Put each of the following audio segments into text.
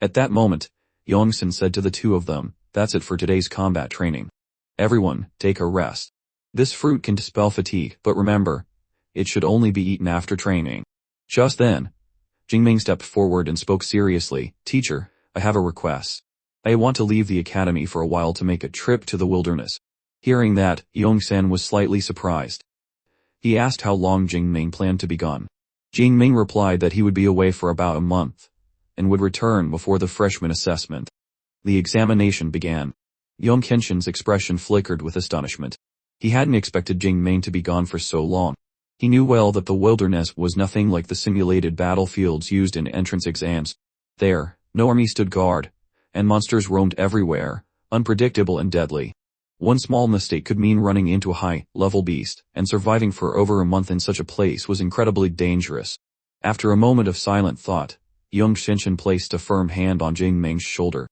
At that moment, Yongsan said to the two of them, "That's it for today's combat training. Everyone, take a rest. This fruit can dispel fatigue, but remember, it should only be eaten after training." Just then, Jingming stepped forward and spoke seriously. "Teacher, I have a request. I want to leave the academy for a while to make a trip to the wilderness." Hearing that, Yongsan was slightly surprised. He asked how long Jingming planned to be gone. Jingming replied that he would be away for about a month, and would return before the freshman assessment. The examination began. Young Kenshin's expression flickered with astonishment. He hadn't expected Jingming to be gone for so long. He knew well that the wilderness was nothing like the simulated battlefields used in entrance exams. There, no army stood guard, and monsters roamed everywhere, unpredictable and deadly. One small mistake could mean running into a high-level beast, and surviving for over a month in such a place was incredibly dangerous. After a moment of silent thought, young Shinshin placed a firm hand on Jingming's shoulder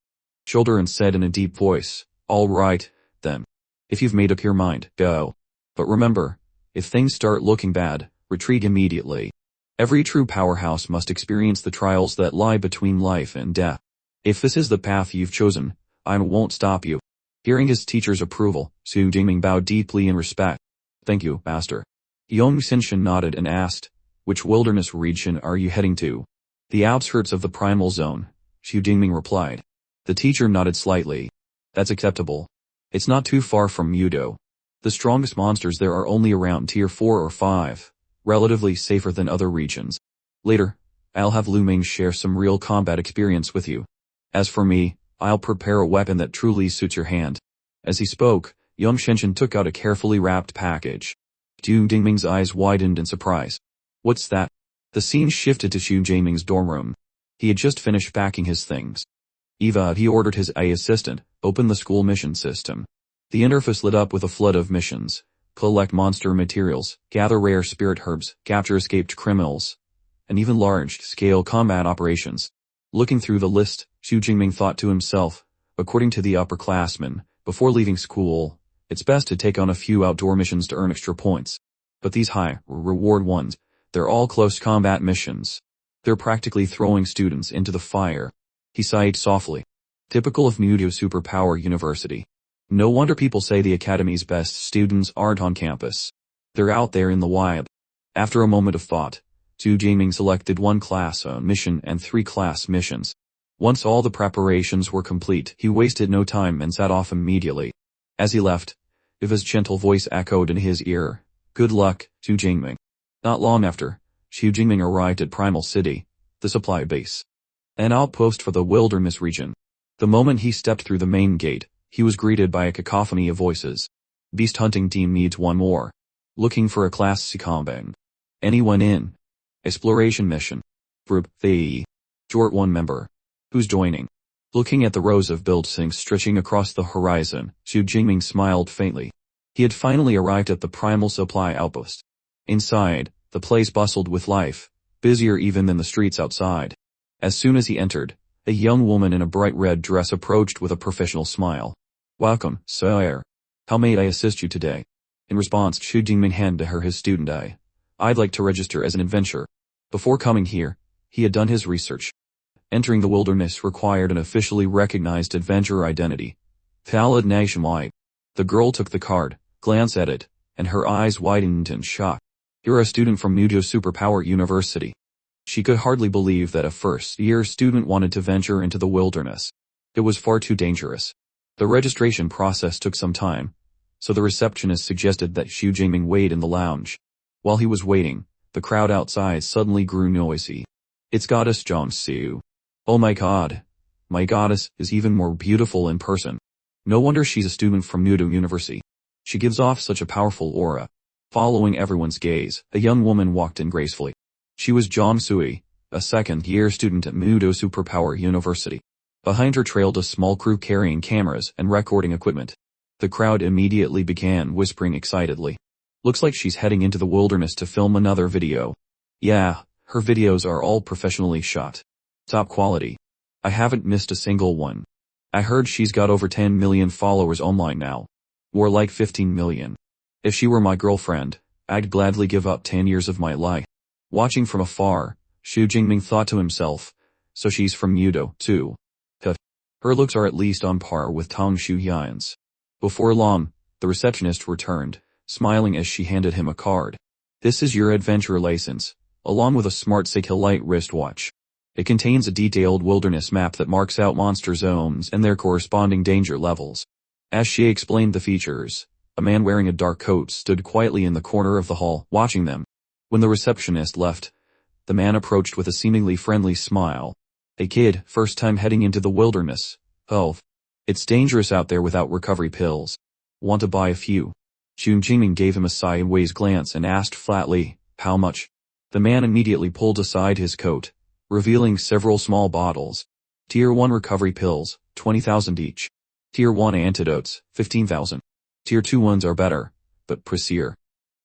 and said in a deep voice, "All right, then. If you've made up your mind, go. But remember, if things start looking bad, retreat immediately. Every true powerhouse must experience the trials that lie between life and death. If this is the path you've chosen, I won't stop you." Hearing his teacher's approval, Su Jingming bowed deeply in respect. "Thank you, master." Young Shinshin nodded and asked, "Which wilderness region are you heading to?" "The outskirts of the primal zone," Su Jingming replied. The teacher nodded slightly. "That's acceptable. It's not too far from Mudo. The strongest monsters there are only around tier 4 or 5, relatively safer than other regions. Later, I'll have Lu Ming share some real combat experience with you. As for me, I'll prepare a weapon that truly suits your hand." As he spoke, young Shinshin took out a carefully wrapped package. Xu Jingming's eyes widened in surprise. "What's that?" The scene shifted to Xu Jingming's dorm room. He had just finished packing his things. He ordered his AI assistant, open the school mission system. The interface lit up with a flood of missions. Collect monster materials, gather rare spirit herbs, capture escaped criminals, and even large-scale combat operations. Looking through the list, Xu Jingming thought to himself, according to the upperclassmen, before leaving school, it's best to take on a few outdoor missions to earn extra points. But these high-reward ones, they're all close combat missions. They're practically throwing students into the fire. He sighed softly. Typical of Mudo Superpower University. No wonder people say the academy's best students aren't on campus. They're out there in the wild. After a moment of thought, Xu Jingming selected 1 class mission and 3 class missions. Once all the preparations were complete, he wasted no time and set off immediately. As he left, Eva's gentle voice echoed in his ear, "Good luck, Xu Jingming." Not long after, Xu Jingming arrived at Primal City, the supply base, an outpost for the wilderness region. The moment he stepped through the main gate, he was greeted by a cacophony of voices. "Beast hunting team needs 1 more. Looking for a class C combine. Anyone in? Exploration mission. Group 3. Jort 1 member. Who's joining?" Looking at the rows of buildings stretching across the horizon, Xu Jingming smiled faintly. He had finally arrived at the primal supply outpost. Inside, the place bustled with life, busier even than the streets outside. As soon as he entered, a young woman in a bright red dress approached with a professional smile. "Welcome, sire. How may I assist you today?" In response, Xu Jingming handed her his student ID. "I'd like to register as an adventurer." Before coming here, he had done his research. Entering the wilderness required an officially recognized adventurer identity, valid nationwide. The girl took the card, glanced at it, and her eyes widened in shock. "You're a student from Mudo Superpower University." She could hardly believe that a first-year student wanted to venture into the wilderness. It was far too dangerous. The registration process took some time, so the receptionist suggested that Xu Jingming wait in the lounge. While he was waiting, the crowd outside suddenly grew noisy. "It's Goddess Jiangsu. Oh my god. My goddess is even more beautiful in person. No wonder she's a student from Mudo University. She gives off such a powerful aura." Following everyone's gaze, a young woman walked in gracefully. She was Jiangsui, a second-year student at Mudo Superpower University. Behind her trailed a small crew carrying cameras and recording equipment. The crowd immediately began whispering excitedly. "Looks like she's heading into the wilderness to film another video." "Yeah, her videos are all professionally shot. Top quality. I haven't missed a single one. I heard she's got over 10 million followers online now. More like 15 million. If she were my girlfriend, I'd gladly give up 10 years of my life." Watching from afar, Xu Jingming thought to himself, So she's from Mudo, too. Huh. Her looks are at least on par with Tong Shu Yan's. Before long, the receptionist returned, smiling as she handed him a card. This is your adventure license, along with a smart Sakilite wristwatch. It contains a detailed wilderness map that marks out monster zones and their corresponding danger levels. As she explained the features, a man wearing a dark coat stood quietly in the corner of the hall, watching them. When the receptionist left, the man approached with a seemingly friendly smile. Hey kid, first time heading into the wilderness. Oh. It's dangerous out there without recovery pills. Want to buy a few? Xu Jingming gave him a sideways glance and asked flatly, how much? The man immediately pulled aside his coat, revealing several small bottles. Tier 1 recovery pills, 20,000 each. Tier 1 antidotes, 15,000. Tier 2 ones are better, but pricier.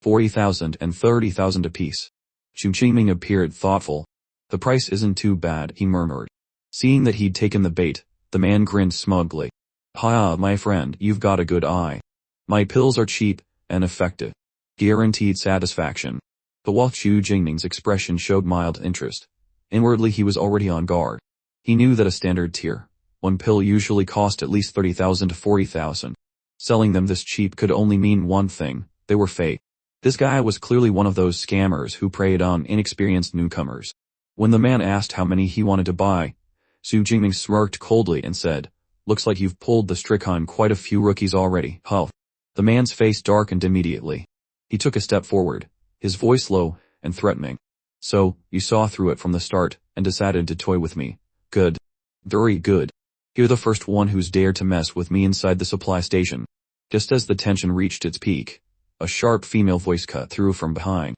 40,000 and 30,000 apiece. Xu Jingming appeared thoughtful. The price isn't too bad, he murmured. Seeing that he'd taken the bait, the man grinned smugly. Ha, my friend, you've got a good eye. My pills are cheap and effective. Guaranteed satisfaction. But while Xu Jingming's expression showed mild interest, inwardly he was already on guard. He knew that a standard tier 1 pill usually cost at least 30,000 to 40,000. Selling them this cheap could only mean one thing, they were fake. This guy was clearly one of those scammers who preyed on inexperienced newcomers. When the man asked how many he wanted to buy, Xu Jingming smirked coldly and said, looks like you've pulled the trick on quite a few rookies already, huh? The man's face darkened immediately. He took a step forward, his voice low and threatening. So, you saw through it from the start and decided to toy with me. Good. Very good. You're the first one who's dared to mess with me inside the supply station. Just as the tension reached its peak, a sharp female voice cut through from behind.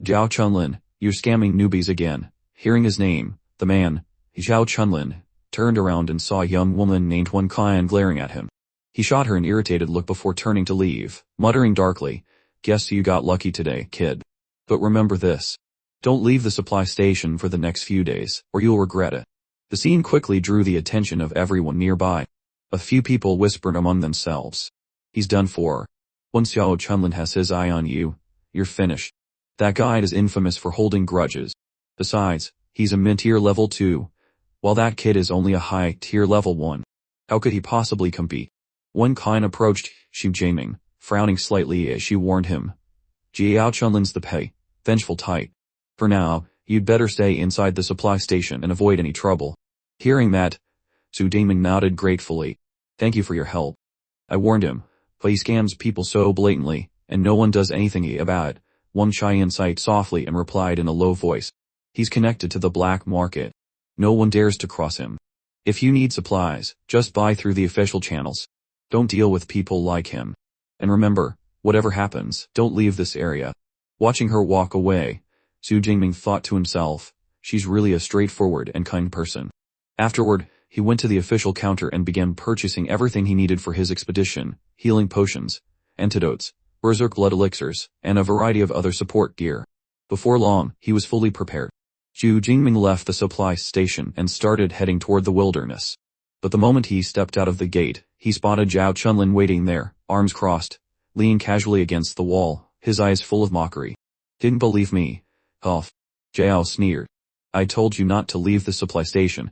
Zhao Chunlin, you're scamming newbies again. Hearing his name, the man, Zhao Chunlin, turned around and saw a young woman named Wen Qian glaring at him. He shot her an irritated look before turning to leave, muttering darkly, guess you got lucky today, kid. But remember this. Don't leave the supply station for the next few days, or you'll regret it. The scene quickly drew the attention of everyone nearby. A few people whispered among themselves. He's done for. Once Xiao Chunlin has his eye on you, you're finished. That guy is infamous for holding grudges. Besides, he's a mid-tier level 2, while that kid is only a high-tier level 1. How could he possibly compete? Wen Qian approached Xu Jingming, frowning slightly as she warned him. Zhao Chunlin's the vengeful type. For now, you'd better stay inside the supply station and avoid any trouble. Hearing that, Xu Jingming nodded gratefully. Thank you for your help. I warned him, but he scams people so blatantly, and no one does anything about it. Wen Qian sighed softly and replied in a low voice. He's connected to the black market. No one dares to cross him. If you need supplies, just buy through the official channels. Don't deal with people like him. And remember, whatever happens, don't leave this area. Watching her walk away, Xu Jingming thought to himself, she's really a straightforward and kind person. Afterward, he went to the official counter and began purchasing everything he needed for his expedition, healing potions, antidotes, berserk blood elixirs, and a variety of other support gear. Before long, he was fully prepared. Xu Jingming left the supply station and started heading toward the wilderness. But the moment he stepped out of the gate, he spotted Zhao Chunlin waiting there, arms crossed, leaning casually against the wall, his eyes full of mockery. Didn't believe me? Huff. Zhao sneered. I told you not to leave the supply station.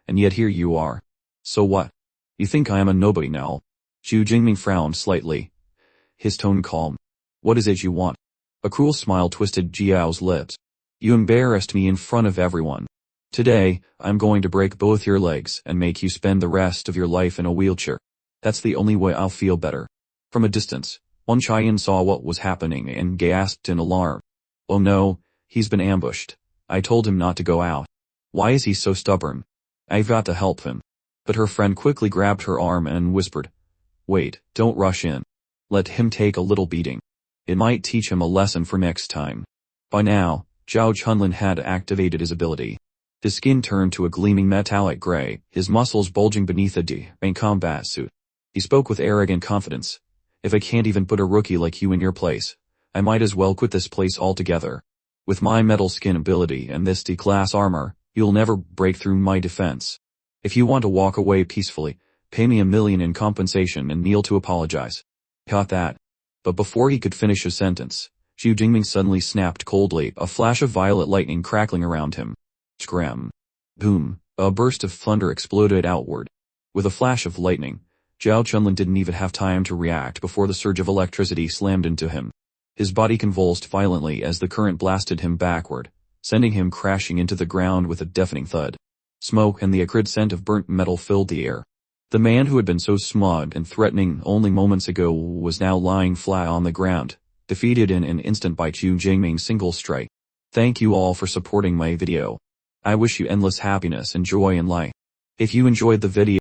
And yet here you are. So what? You think I am a nobody now? Xu Jingming frowned slightly, his tone calm. What is it you want? A cruel smile twisted Zhao's lips. You embarrassed me in front of everyone. Today, I'm going to break both your legs and make you spend the rest of your life in a wheelchair. That's the only way I'll feel better. From a distance, Wen Qian saw what was happening and gasped in alarm. Oh no, he's been ambushed. I told him not to go out. Why is he so stubborn? I've got to help him. But her friend quickly grabbed her arm and whispered, wait, don't rush in. Let him take a little beating. It might teach him a lesson for next time. By now, Zhao Chunlin had activated his ability. His skin turned to a gleaming metallic gray, his muscles bulging beneath a combat suit. He spoke with arrogant confidence. If I can't even put a rookie like you in your place, I might as well quit this place altogether. With my metal skin ability and this D-class armor, you'll never break through my defense. If you want to walk away peacefully, pay me $1 million in compensation and kneel to apologize. Got that? But before he could finish his sentence, Xu Jingming suddenly snapped coldly, a flash of violet lightning crackling around him. Scram. Boom. A burst of thunder exploded outward. With a flash of lightning, Zhao Chunlin didn't even have time to react before the surge of electricity slammed into him. His body convulsed violently as the current blasted him backward, sending him crashing into the ground with a deafening thud. Smoke and the acrid scent of burnt metal filled the air. The man who had been so smug and threatening only moments ago was now lying flat on the ground, defeated in an instant by Chu Jingming's single strike. Thank you all for supporting my video. I wish you endless happiness and joy in life. If you enjoyed the video,